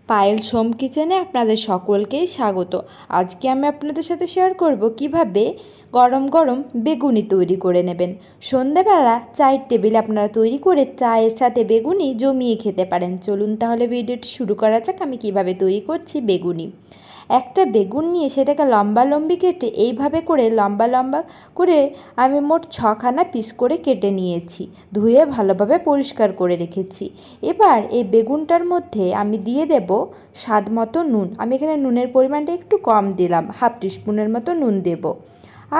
পায়েল সোম কিচেনে আপনাদের সকলকেই স্বাগত। আজকে আমি আপনাদের সাথে শেয়ার করব কিভাবে গরম গরম বেগুনি তৈরি করে নেবেন। সন্ধ্যাবেলা চায়ের টেবিল আপনারা তৈরি করে চায়ের সাথে বেগুনি জমিয়ে খেতে পারেন। চলুন তাহলে ভিডিওটি শুরু করা যাক। আমি কিভাবে তৈরি করছি বেগুনি। একটা বেগুন নিয়ে সেটাকে লম্বা লম্বি কেটে এইভাবে করে লম্বা লম্বা করে আমি মোট 6খানা পিস করে কেটে নিয়েছি। ধুয়ে ভালোভাবে পরিষ্কার করে রেখেছি। এবার এই বেগুনটার মধ্যে আমি দিয়ে দেব স্বাদ মতো নুন। আমি এখানে নুনের পরিমাণটা একটু কম দিলাম, 1/2 টিস্পুনের মতো নুন দেব।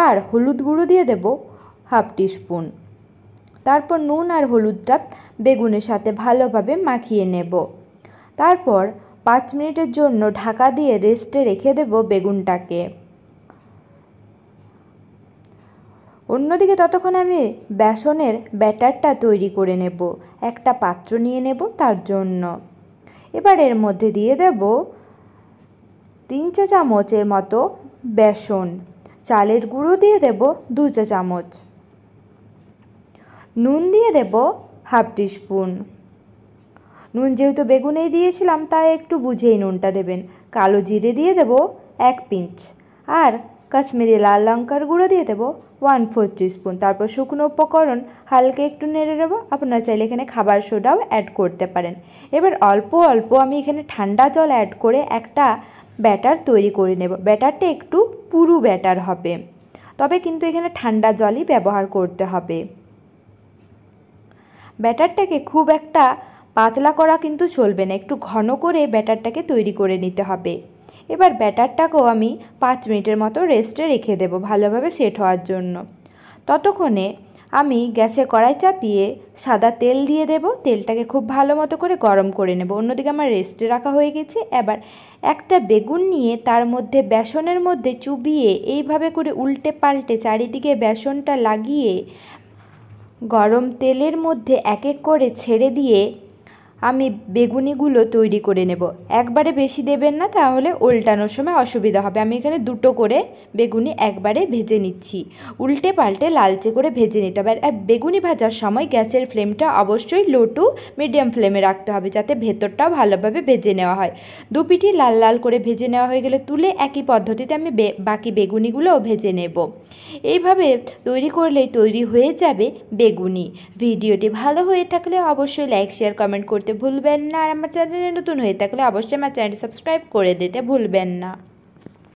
আর হলুদ গুঁড়ো দিয়ে দেব 1/2 টিস্পুন। তারপর নুন আর হলুদটা বেগুনের সাথে ভালোভাবে মাখিয়ে নেব। তারপর 5 মিনিটের জন্য ঢাকা দিয়ে রেস্টে রেখে দেব বেগুনটাকে। অন্যদিকে ততক্ষণ আমি বেসনের ব্যাটারটা তৈরি করে নেব। একটা পাত্র নিয়ে নেব তার জন্য। এবার এর মধ্যে দিয়ে দেব 3 চা চামচের মতো বেসন। চালের গুঁড়ো দিয়ে দেব 2 চা চামচ। নুন দিয়ে দেব 1/2 টিস্পুন। নুন যেহেতু বেগুনেই দিয়েছিলাম তাই একটু বুঝেই নুনটা দেবেন। কালো জিরে দিয়ে দেব 1 পিঞ্চ। আর কাশ্মীরি লাল লঙ্কার গুঁড়ো দিয়ে দেব 1/4 টিস্পুন। তারপর শুকনো উপকরণ হালকা একটু নেড়ে নেব। আপনারা চাইলে এখানে খাবার সোডাও অ্যাড করতে পারেন। এবার অল্প অল্প আমি এখানে ঠান্ডা জল অ্যাড করে একটা ব্যাটার তৈরি করে নেব। ব্যাটারটা একটু পুরু ব্যাটার হবে, তবে কিন্তু এখানে ঠান্ডা জলই ব্যবহার করতে হবে। ব্যাটারটাকে খুব একটা পাতলা করা কিন্তু চলবে না, একটু ঘন করে ব্যাটারটাকে তৈরি করে নিতে হবে। এবার ব্যাটারটাকেও আমি 5 মিনিটের মতো রেস্টে রেখে দেব ভালোভাবে সেট হওয়ার জন্য। ততক্ষণে আমি গ্যাসে কড়াই চাপিয়ে সাদা তেল দিয়ে দেব। তেলটাকে খুব ভালো মতো করে গরম করে নেব। অন্যদিকে আমার রেস্টে রাখা হয়ে গেছে। এবার একটা বেগুন নিয়ে তার মধ্যে বেসনের মধ্যে চুবিয়ে এইভাবে করে উল্টে পাল্টে চারিদিকে বেসনটা লাগিয়ে গরম তেলের মধ্যে এক এক করে ছেড়ে দিয়ে আমি বেগুনিগুলো তৈরি করে নেব। একবারে বেশি দেবেন না, তাহলে উল্টানোর সময় অসুবিধা হবে। আমি এখানে 2টো করে বেগুনি একবারে ভেজে নিচ্ছি। উল্টে পাল্টে লালচে করে ভেজে নিতে হবে। আর বেগুনি ভাজার সময় গ্যাসের ফ্লেমটা অবশ্যই লো টু মিডিয়াম ফ্লেমে রাখতে হবে, যাতে ভেতরটাও ভালোভাবে ভেজে নেওয়া হয়। দুপিঠি লাল লাল করে ভেজে নেওয়া হয়ে গেলে তুলে একই পদ্ধতিতে আমি বাকি বেগুনিগুলোও ভেজে নেব। এইভাবে তৈরি করলেই তৈরি হয়ে যাবে বেগুনি। ভিডিওটি ভালো হয়ে থাকলে অবশ্যই লাইক শেয়ার কমেন্ট করতে ভুলবেন না। আর আমার চ্যানেলে নতুন হয়ে থাকলে অবশ্যই আমার চ্যানেলটি সাবস্ক্রাইব করে দিতে ভুলবেন না।